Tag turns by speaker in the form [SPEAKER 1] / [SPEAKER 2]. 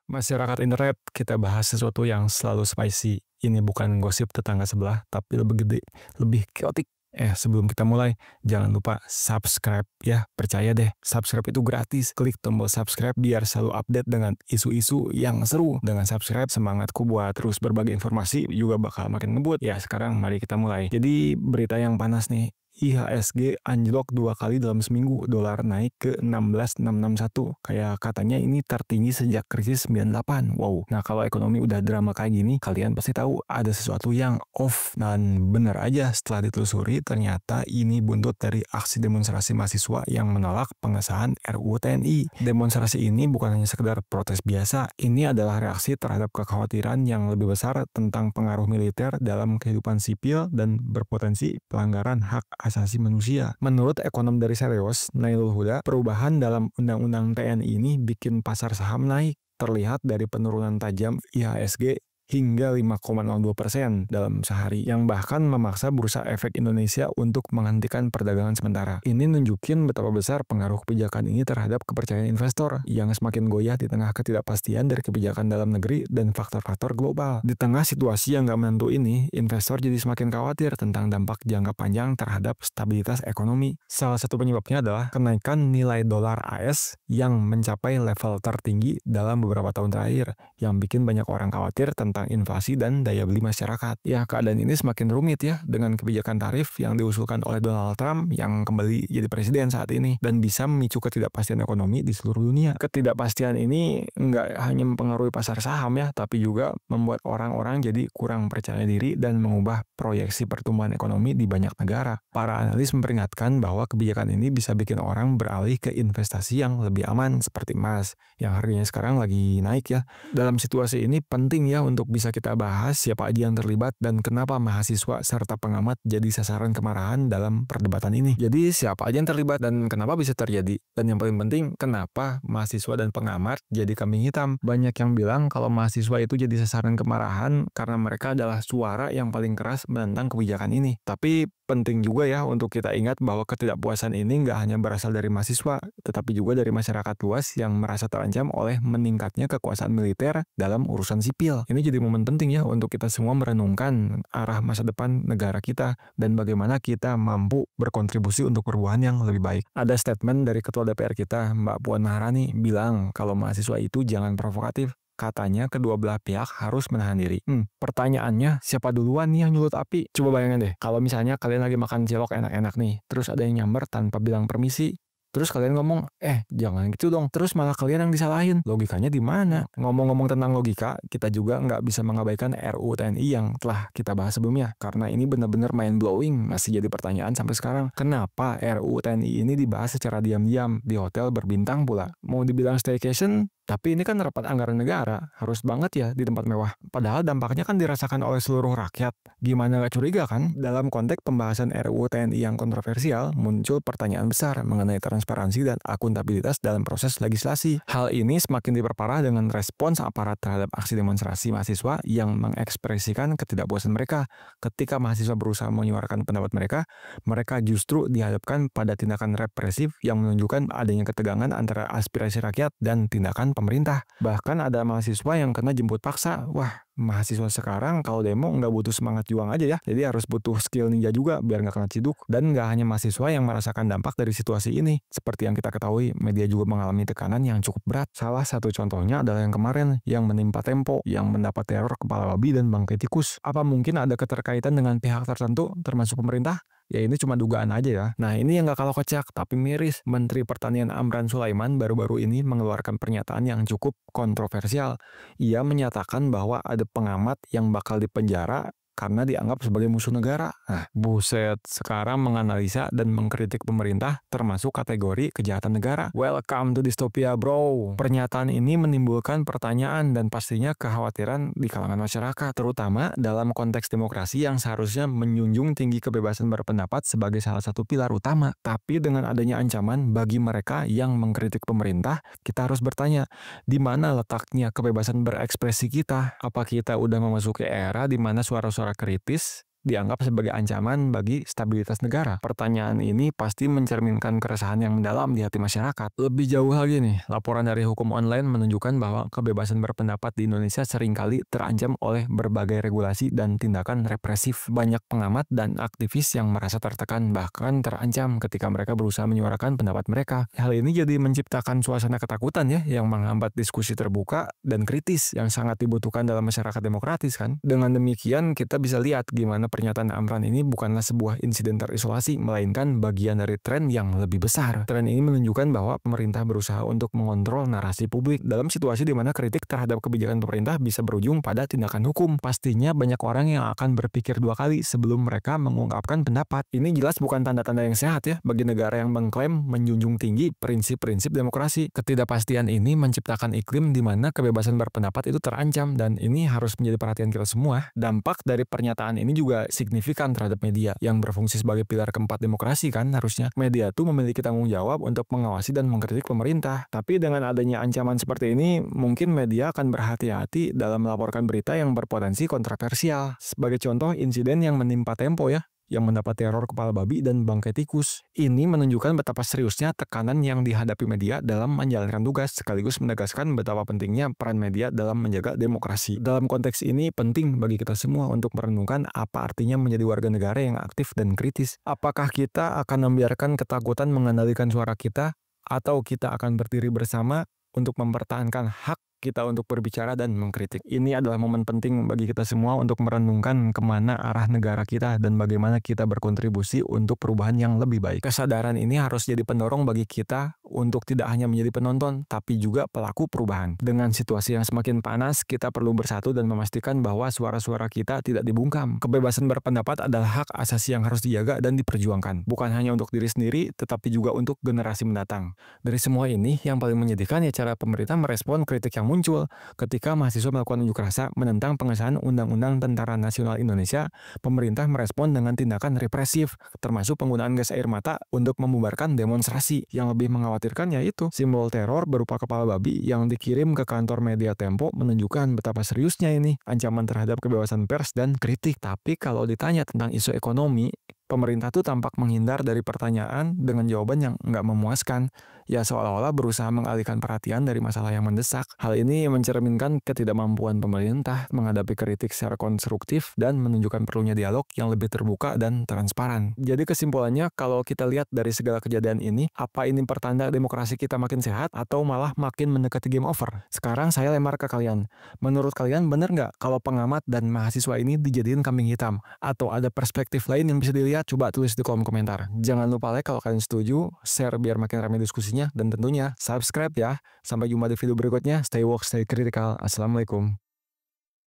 [SPEAKER 1] Masyarakat internet, kita bahas sesuatu yang selalu spicy. Ini bukan gosip tetangga sebelah, tapi lebih gede, lebih chaotic. Sebelum kita mulai, jangan lupa subscribe ya. Percaya deh, subscribe itu gratis. Klik tombol subscribe biar selalu update dengan isu-isu yang seru. Dengan subscribe, semangatku buat terus berbagi informasi juga bakal makin ngebut. Ya, sekarang mari kita mulai. Jadi, berita yang panas nih. IHSG anjlok 2 kali dalam seminggu, dolar naik ke 16.661. Kayak katanya ini tertinggi sejak krisis 98. Wow. Nah, kalau ekonomi udah drama kayak gini, kalian pasti tahu ada sesuatu yang off. Dan bener aja, setelah ditelusuri, ternyata ini buntut dari aksi demonstrasi mahasiswa yang menolak pengesahan RUU TNI. Demonstrasi ini bukan hanya sekedar protes biasa, ini adalah reaksi terhadap kekhawatiran yang lebih besar tentang pengaruh militer dalam kehidupan sipil dan berpotensi pelanggaran hak asasi manusia. Menurut ekonom dari Seleos, Nailul Huda, perubahan dalam Undang-Undang TNI ini bikin pasar saham naik. Terlihat dari penurunan tajam IHSG hingga 5,02% dalam sehari, yang bahkan memaksa Bursa Efek Indonesia untuk menghentikan perdagangan sementara. Ini nunjukin betapa besar pengaruh kebijakan ini terhadap kepercayaan investor yang semakin goyah di tengah ketidakpastian dari kebijakan dalam negeri dan faktor-faktor global. Di tengah situasi yang nggak menentu ini, investor jadi semakin khawatir tentang dampak jangka panjang terhadap stabilitas ekonomi. Salah satu penyebabnya adalah kenaikan nilai dolar AS yang mencapai level tertinggi dalam beberapa tahun terakhir, yang bikin banyak orang khawatir tentang inflasi dan daya beli masyarakat. Ya, keadaan ini semakin rumit ya dengan kebijakan tarif yang diusulkan oleh Donald Trump yang kembali jadi presiden saat ini dan bisa memicu ketidakpastian ekonomi di seluruh dunia. Ketidakpastian ini nggak hanya mempengaruhi pasar saham ya, tapi juga membuat orang-orang jadi kurang percaya diri dan mengubah proyeksi pertumbuhan ekonomi di banyak negara. Para analis memperingatkan bahwa kebijakan ini bisa bikin orang beralih ke investasi yang lebih aman seperti emas yang harganya sekarang lagi naik ya. Dalam situasi ini penting ya untuk bisa kita bahas siapa aja yang terlibat dan kenapa mahasiswa serta pengamat jadi sasaran kemarahan dalam perdebatan ini. Jadi siapa aja yang terlibat dan kenapa bisa terjadi? Dan yang paling penting, kenapa mahasiswa dan pengamat jadi kambing hitam? Banyak yang bilang kalau mahasiswa itu jadi sasaran kemarahan karena mereka adalah suara yang paling keras menentang kebijakan ini. Tapi penting juga ya untuk kita ingat bahwa ketidakpuasan ini nggak hanya berasal dari mahasiswa, tetapi juga dari masyarakat luas yang merasa terancam oleh meningkatnya kekuasaan militer dalam urusan sipil. Ini jadi momen penting ya untuk kita semua merenungkan arah masa depan negara kita dan bagaimana kita mampu berkontribusi untuk perubahan yang lebih baik. Ada statement dari Ketua DPR kita, Mbak Puan Maharani, bilang kalau mahasiswa itu jangan provokatif. Katanya kedua belah pihak harus menahan diri. Pertanyaannya, siapa duluan nih yang nyulut api? Coba bayangin deh, kalau misalnya kalian lagi makan cilok enak-enak nih, terus ada yang nyamber tanpa bilang permisi. Terus kalian ngomong, jangan gitu dong. Terus malah kalian yang disalahin. Logikanya di mana? Ngomong-ngomong tentang logika, kita juga nggak bisa mengabaikan RUU TNI yang telah kita bahas sebelumnya. Karena ini benar-benar mind-blowing, masih jadi pertanyaan sampai sekarang. Kenapa RUU TNI ini dibahas secara diam-diam di hotel berbintang pula? Mau dibilang staycation, tapi ini kan rapat anggaran negara, harus banget ya di tempat mewah. Padahal dampaknya kan dirasakan oleh seluruh rakyat. Gimana gak curiga kan? Dalam konteks pembahasan RUU TNI yang kontroversial, muncul pertanyaan besar mengenai transparansi dan akuntabilitas dalam proses legislasi. Hal ini semakin diperparah dengan respons aparat terhadap aksi demonstrasi mahasiswa yang mengekspresikan ketidakpuasan mereka. Ketika mahasiswa berusaha menyuarakan pendapat mereka, mereka justru dihadapkan pada tindakan represif yang menunjukkan adanya ketegangan antara aspirasi rakyat dan tindakan pemerintah. Bahkan ada mahasiswa yang kena jemput paksa. Wah, mahasiswa sekarang kalau demo nggak butuh semangat juang aja ya. Jadi harus butuh skill ninja juga biar nggak kena ciduk. Dan nggak hanya mahasiswa yang merasakan dampak dari situasi ini. Seperti yang kita ketahui, media juga mengalami tekanan yang cukup berat. Salah satu contohnya adalah yang kemarin, yang menimpa Tempo, yang mendapat teror kepala babi dan bangkai tikus. Apa mungkin ada keterkaitan dengan pihak tertentu, termasuk pemerintah? Ya ini cuma dugaan aja ya. Nah ini yang gak kalah kocak tapi miris. Menteri Pertanian Amran Sulaiman baru-baru ini mengeluarkan pernyataan yang cukup kontroversial. Ia menyatakan bahwa ada pengamat yang bakal dipenjara karena dianggap sebagai musuh negara. Nah, buset, sekarang menganalisa dan mengkritik pemerintah termasuk kategori kejahatan negara. Welcome to dystopia, bro. Pernyataan ini menimbulkan pertanyaan dan pastinya kekhawatiran di kalangan masyarakat, terutama dalam konteks demokrasi yang seharusnya menjunjung tinggi kebebasan berpendapat sebagai salah satu pilar utama. Tapi dengan adanya ancaman bagi mereka yang mengkritik pemerintah, kita harus bertanya, di mana letaknya kebebasan berekspresi kita? Apa kita udah memasuki era di mana suara-suara kritis dianggap sebagai ancaman bagi stabilitas negara. Pertanyaan ini pasti mencerminkan keresahan yang mendalam di hati masyarakat. Lebih jauh lagi nih, laporan dari hukum online menunjukkan bahwa kebebasan berpendapat di Indonesia seringkali terancam oleh berbagai regulasi dan tindakan represif. Banyak pengamat dan aktivis yang merasa tertekan bahkan terancam ketika mereka berusaha menyuarakan pendapat mereka. Hal ini jadi menciptakan suasana ketakutan ya yang menghambat diskusi terbuka dan kritis yang sangat dibutuhkan dalam masyarakat demokratis kan. Dengan demikian kita bisa lihat gimana pernyataan Amran ini bukanlah sebuah insiden terisolasi melainkan bagian dari tren yang lebih besar. Tren ini menunjukkan bahwa pemerintah berusaha untuk mengontrol narasi publik dalam situasi di mana kritik terhadap kebijakan pemerintah bisa berujung pada tindakan hukum. Pastinya banyak orang yang akan berpikir dua kali sebelum mereka mengungkapkan pendapat. Ini jelas bukan tanda-tanda yang sehat ya bagi negara yang mengklaim menjunjung tinggi prinsip-prinsip demokrasi. Ketidakpastian ini menciptakan iklim di mana kebebasan berpendapat itu terancam dan ini harus menjadi perhatian kita semua. Dampak dari pernyataan ini juga signifikan terhadap media yang berfungsi sebagai pilar keempat demokrasi kan harusnya. Media tuh memiliki tanggung jawab untuk mengawasi dan mengkritik pemerintah. Tapi dengan adanya ancaman seperti ini, mungkin media akan berhati-hati dalam melaporkan berita yang berpotensi kontroversial. Sebagai contoh, insiden yang menimpa Tempo ya, yang mendapat teror kepala babi dan bangkai tikus. Ini menunjukkan betapa seriusnya tekanan yang dihadapi media dalam menjalankan tugas, sekaligus menegaskan betapa pentingnya peran media dalam menjaga demokrasi. Dalam konteks ini, penting bagi kita semua untuk merenungkan apa artinya menjadi warga negara yang aktif dan kritis. Apakah kita akan membiarkan ketakutan mengendalikan suara kita, atau kita akan berdiri bersama untuk mempertahankan hak kita untuk berbicara dan mengkritik. Ini adalah momen penting bagi kita semua untuk merenungkan kemana arah negara kita dan bagaimana kita berkontribusi untuk perubahan yang lebih baik. Kesadaran ini harus jadi pendorong bagi kita untuk tidak hanya menjadi penonton, tapi juga pelaku perubahan. Dengan situasi yang semakin panas, kita perlu bersatu dan memastikan bahwa suara-suara kita tidak dibungkam. Kebebasan berpendapat adalah hak asasi yang harus dijaga dan diperjuangkan. Bukan hanya untuk diri sendiri, tetapi juga untuk generasi mendatang. Dari semua ini, yang paling menyedihkan ya cara pemerintah merespon kritik yang muncul ketika mahasiswa melakukan unjuk rasa menentang pengesahan Undang-Undang Tentara Nasional Indonesia. Pemerintah merespon dengan tindakan represif, termasuk penggunaan gas air mata untuk membubarkan demonstrasi. Yang lebih mengkhawatirkan yaitu simbol teror berupa kepala babi yang dikirim ke kantor media Tempo menunjukkan betapa seriusnya ini ancaman terhadap kebebasan pers dan kritik. Tapi kalau ditanya tentang isu ekonomi, pemerintah tuh tampak menghindar dari pertanyaan dengan jawaban yang nggak memuaskan. Ya seolah-olah berusaha mengalihkan perhatian dari masalah yang mendesak. Hal ini mencerminkan ketidakmampuan pemerintah menghadapi kritik secara konstruktif dan menunjukkan perlunya dialog yang lebih terbuka dan transparan. Jadi kesimpulannya, kalau kita lihat dari segala kejadian ini, apa ini pertanda demokrasi kita makin sehat atau malah makin mendekati game over? Sekarang saya lempar ke kalian. Menurut kalian benar nggak kalau pengamat dan mahasiswa ini dijadiin kambing hitam? Atau ada perspektif lain yang bisa dilihat? Coba tulis di kolom komentar. Jangan lupa like kalau kalian setuju, share biar makin ramai diskusinya, dan tentunya subscribe ya. Sampai jumpa di video berikutnya. Stay woke, stay critical. Assalamualaikum.